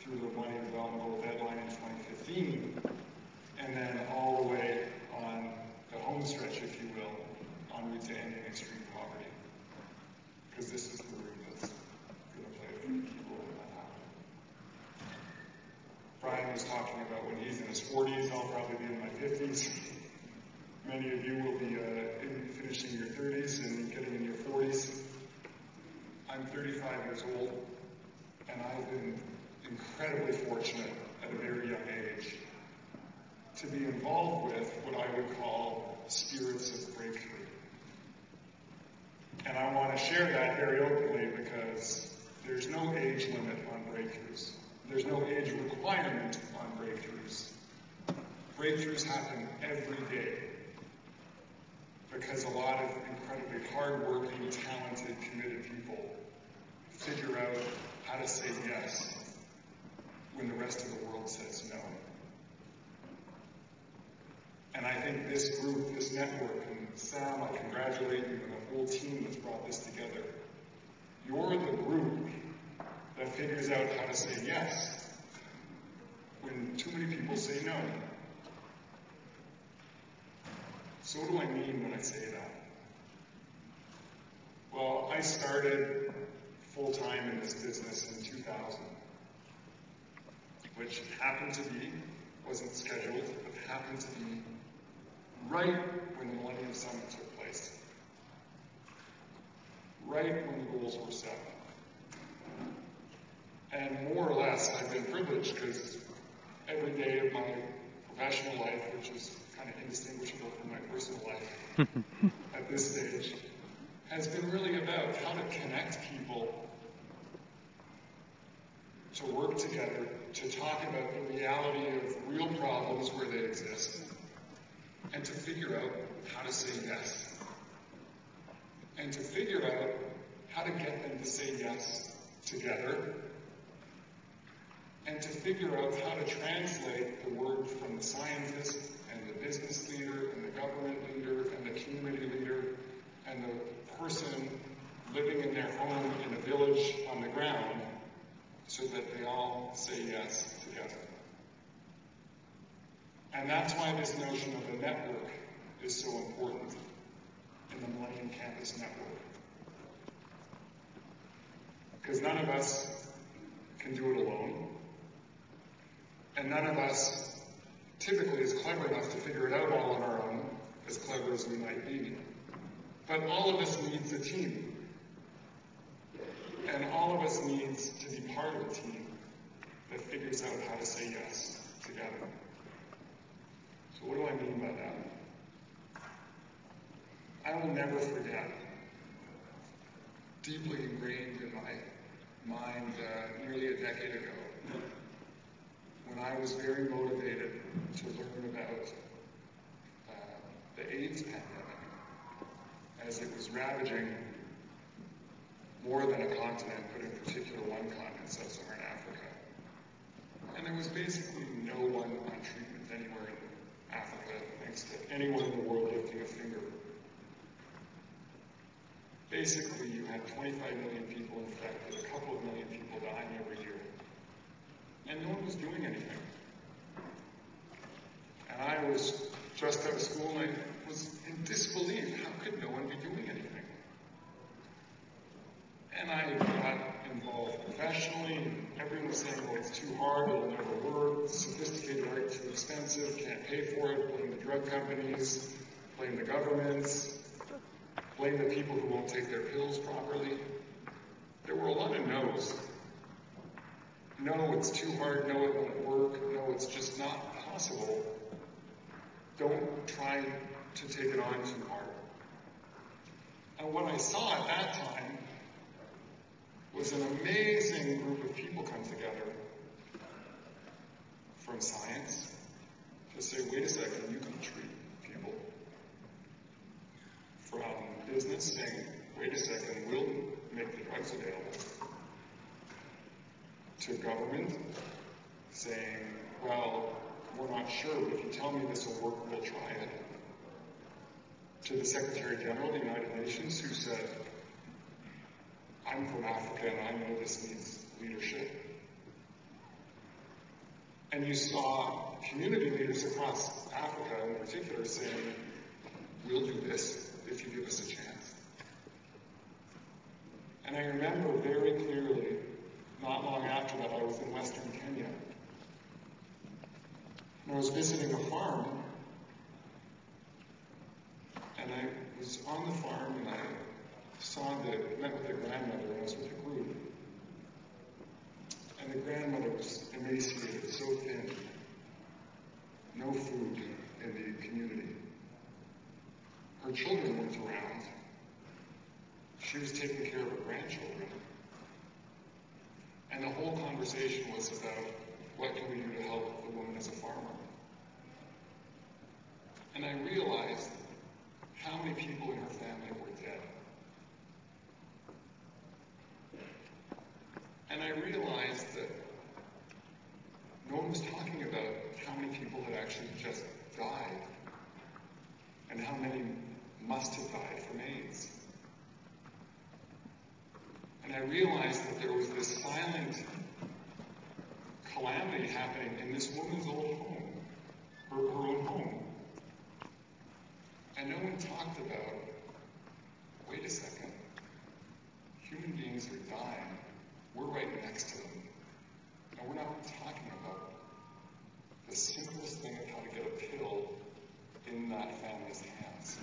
through the Millennium Development Goal deadline in 2015, and then all the way on the home stretch, if you will, en route to ending extreme poverty. Because this is the route that's going to play a very key role in that happening. Brian was talking about when he's in his 40s, I'll probably be in my 50s. Many of you will be finishing your 30s and getting in your 40s. I'm 35 years old, and I've been incredibly fortunate at a very young age to be involved with what I would call spirits of breakthrough. And I want to share that very openly because there's no age limit on breakthroughs. There's no age requirement on breakthroughs. Breakthroughs happen every day because a lot of incredibly hardworking, talented, committed people figure out how to say yes when the rest of the world says no. And I think this group, this network, and Sam, I congratulate you and the whole team that's brought this together. You're the group that figures out how to say yes when too many people say no. So what do I mean when I say that? Well, I started full-time in this business in 2000, which happened to be, wasn't scheduled, but happened to be right when the Millennium Summit took place. Right when the goals were set. And more or less, I've been privileged because every day of my professional life, which is kind of indistinguishable from my personal life at this stage, has been really about how to connect people to work together, to talk about the reality of real problems where they exist, and to figure out how to say yes. And to figure out how to get them to say yes together, and to figure out how to translate the word from the scientist and the business leader and the government leader and the community leader and the person living in their home in a village on the ground so that they all say yes together. And that's why this notion of a network is so important in the Millennium Campus Network. Because none of us can do it alone. And none of us typically is clever enough to figure it out all on our own, as clever as we might be. But all of us needs a team. And all of us needs to be part of a team that figures out how to say yes together. So what do I mean by that? I will never forget, deeply ingrained in my mind nearly a decade ago, when I was very motivated to learn about the AIDS pandemic as it was ravaging more than a continent, but in particular one continent, sub-Saharan Africa. And there was basically no one on treatment anywhere in Africa, thanks to anyone in the world lifting a finger. Basically, you had 25 million people infected, a couple of million people dying every year. And no one was doing anything. And I was just out of school and I was in disbelief. How could no one be doing anything? And I got involved professionally, and everyone was saying, well, it's too hard, it'll never work, sophisticated art, too expensive, can't pay for it, blame the drug companies, blame the governments, blame the people who won't take their pills properly. There were a lot of no's. No, it's too hard, no, it won't work, no, it's just not possible. Don't try to take it on too hard. And what I saw at that time was an amazing group of people come together from science to say, wait a second, you can treat people. From business saying, wait a second, we'll make the drugs available. To government saying, well, we're not sure, but if you tell me this will work, we'll try it. To the Secretary General of the United Nations who said, I'm from Africa and I know this needs leadership. And you saw community leaders across Africa in particular saying, we'll do this if you give us a chance. And I remember very clearly, not long after that, I was in Western Kenya. And I was visiting a farm, and I was on the farm, and I met with the grandmother, and I was with a group. And the grandmother was emaciated, so thin, no food in the community. Her children weren't around. She was taking care of her grandchildren. And the whole conversation was about what can we do to help the woman as a farmer. And I realized how many people in her family were dead. And I realized that no one was talking about how many people had actually just died and how many must have died from AIDS. And I realized that there was this silent calamity happening in this woman's old home, her own home. And no one talked about, wait a second, human beings are dying. We're right next to them. And we're not talking about the simplest thing of how to get a pill in that family's hands.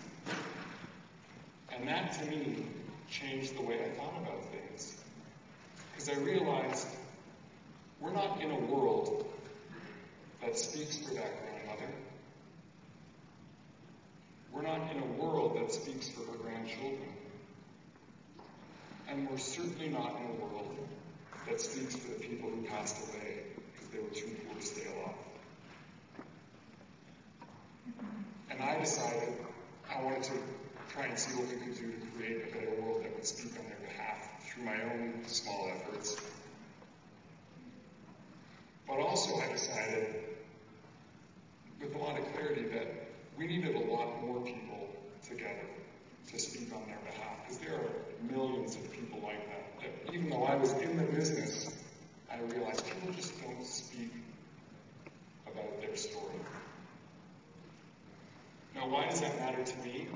And that, to me, changed the way I thought about things. Because I realized we're not in a world that speaks for that grandmother. We're not in a world that speaks for her grandchildren. And we're certainly not in a world that speaks for the people who passed away because they were too poor to stay alive. And I decided I wanted to try and see what we could do to create a better world that would speak on their behalf through my own small efforts. But also I decided, with a lot of clarity, that we needed a lot more people together to speak on their behalf, because there are millions of people like that. Even though I was in the business, I realized people just don't speak about their story. Now, why does that matter to me?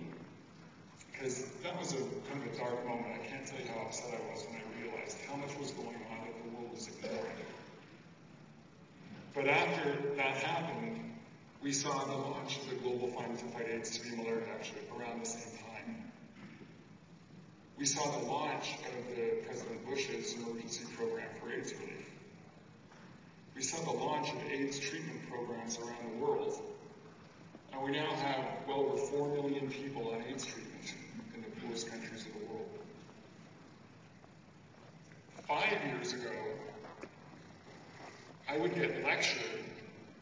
Because that was a kind of a dark moment. I can't tell you how upset I was when I realized how much was going on that the world was ignoring. But after that happened, we saw the launch of the Global Fund to Fight AIDS to be malaria, actually, around the same time. We saw the launch of the President Bush's emergency program for AIDS relief. We saw the launch of AIDS treatment programs around the world. And we now have well over 4 million people on AIDS treatment in the poorest countries of the world. 5 years ago, I would get lectured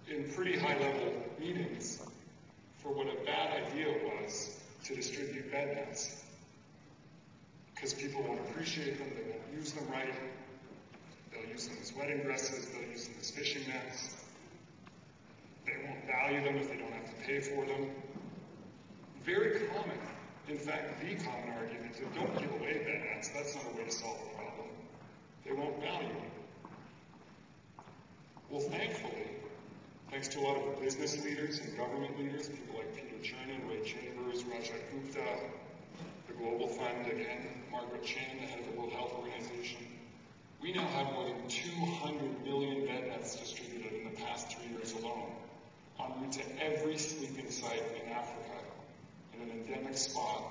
in pretty high-level meetings for what a bad idea it was to distribute bed nets. Because people won't appreciate them, they won't use them right, they'll use them as wedding dresses, they'll use them as fishing nets, they won't value them if they don't have to pay for them. Very common, in fact, the common argument is don't give away bed nets, that's not a way to solve the problem. They won't value them. Well, thankfully, thanks to a lot of business leaders and government leaders, people like Peter Chernin, Ray Chambers, Rajat Gupta, the Global Fund, again, Margaret Chan, the head of the World Health Organization, we now have more than 200 million bed nets distributed in the past 3 years alone, en route to every sleeping site in Africa, in an endemic spot,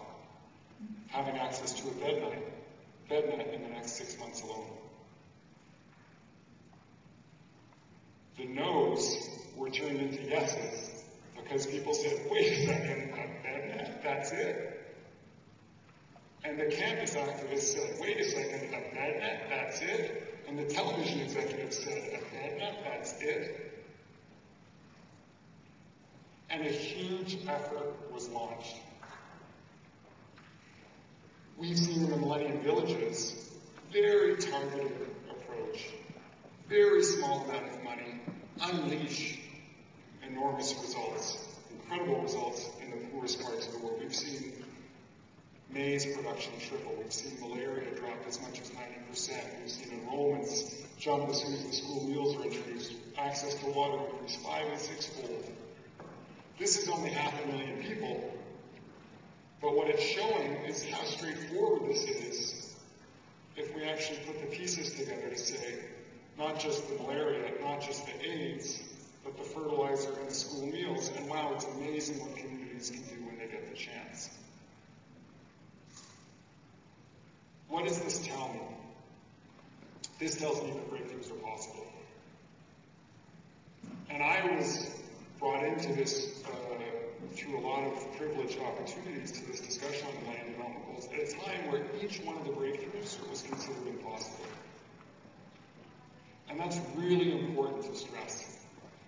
having access to a bed net in the next 6 months alone. The no's were turned into yeses because people said, wait a second, a bed net, that's it. And the campus activists said, wait a second, a bed net, that's it. And the television executives said, a bed net, that's it. And a huge effort was launched. We've seen in the Millennium Villages, very targeted approach, very small amount of money, unleash enormous results, incredible results in the poorest parts of the world. We've seen maize production triple. We've seen malaria drop as much as 90%. We've seen enrollments jump as soon as the school meals are introduced. Access to water increased 5- and 6-fold. This is only 500,000 people, but what it's showing is how straightforward this is if we actually put the pieces together to say, not just the malaria, not just the AIDS, but the fertilizer and the school meals, and wow, it's amazing what communities can do when they get the chance. What does this tell me? This tells me that breakthroughs are possible. And I was brought into this through a lot of privileged opportunities to this discussion on the Millennium Development Goals at a time where each one of the breakthroughs was considered impossible. And that's really important to stress,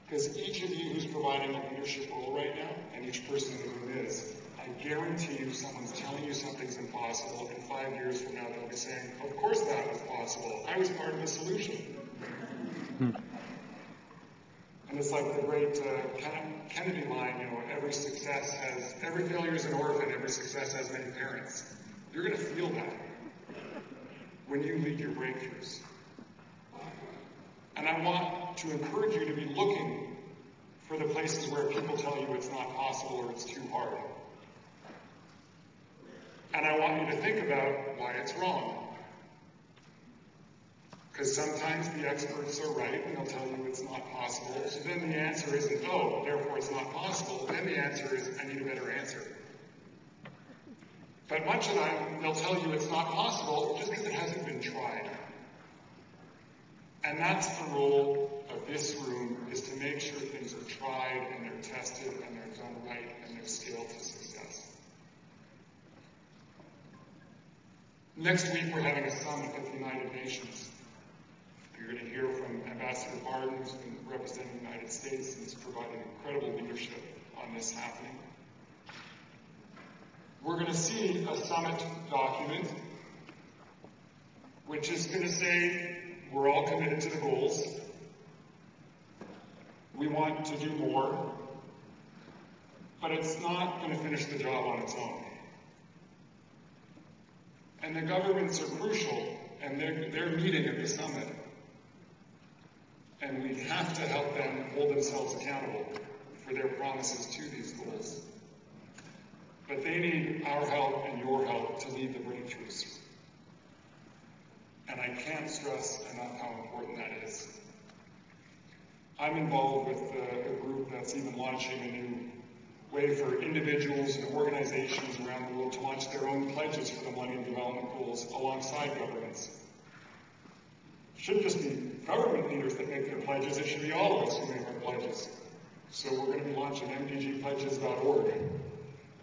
because each of you who's providing a leadership role right now, and each person in the room is, I guarantee you someone's telling you something's impossible, and 5 years from now they'll be saying, of course that was possible. I was part of the solution. And it's like the great Kennedy line, every failure is an orphan, every success has many parents. You're going to feel that when you lead your breakthroughs. And I want to encourage you to be looking for the places where people tell you it's not possible or it's too hard. And I want you to think about why it's wrong. Because sometimes the experts are right and they'll tell you it's not possible. So then the answer isn't, oh, therefore it's not possible. Then the answer is, I need a better answer. But much of the time, they'll tell you it's not possible just because it hasn't been tried. And that's the role of this room, is to make sure things are tried and they're tested and they're done right and they're scaled to success. Next week, we're having a summit at the United Nations. You're going to hear from Ambassador Barton, who's been representing the United States and is providing incredible leadership on this happening. We're going to see a summit document, which is going to say, we're all committed to the goals. We want to do more, but it's not going to finish the job on its own. And the governments are crucial, and they're meeting at the summit. And we have to help them hold themselves accountable for their promises to these goals. But they need our help and your help to lead the breakthroughs. And I can't stress enough how important that is. I'm involved with a group that's even launching a new way for individuals and organizations around the world to launch their own pledges for the Millennium Development Goals alongside governments. It shouldn't just be government leaders that make their pledges, it should be all of us who make our pledges. So we're going to be launching mdgpledges.org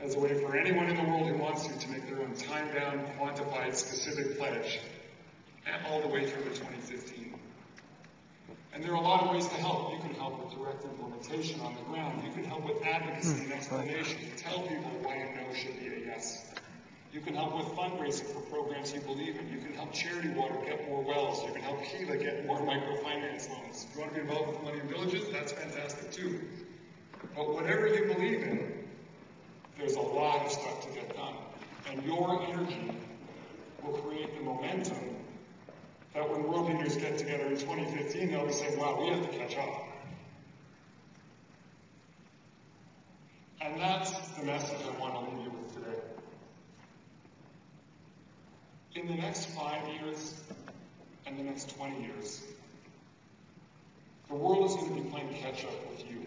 as a way for anyone in the world who wants to make their own time-bound, quantified, specific pledge, and all the way through to 2015. And there are a lot of ways to help. You can help with direct implementation on the ground. You can help with advocacy and explanation. Tell people why a no should be a yes. You can help with fundraising for programs you believe in. You can help Charity Water get more wells. You can help Kiva get more microfinance loans. If you want to be involved with Millennium Villages, that's fantastic too. But whatever you believe in, there's a lot of stuff to get done. And your energy will create the momentum that when world leaders get together in 2015, they'll be saying, wow, we have to catch up. And that's the message I want to leave you with today. In the next 5 years and the next 20 years, the world is going to be playing catch up with you.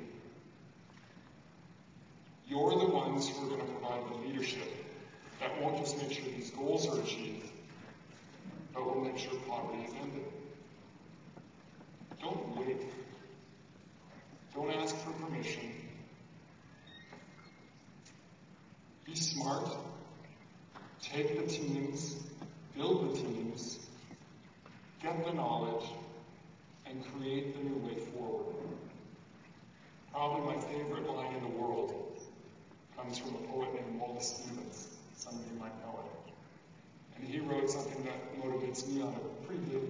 You're the ones who are going to provide the leadership that won't just make sure these goals are achieved, but will make sure poverty is ended. Don't wait. Don't ask for permission. Be smart. Take the teams, build the teams, get the knowledge, and create the new way forward. Probably my favorite line in the world comes from a poet named Wallace Stevens. Some of you might know it. And he wrote something that motivates me on a pretty daily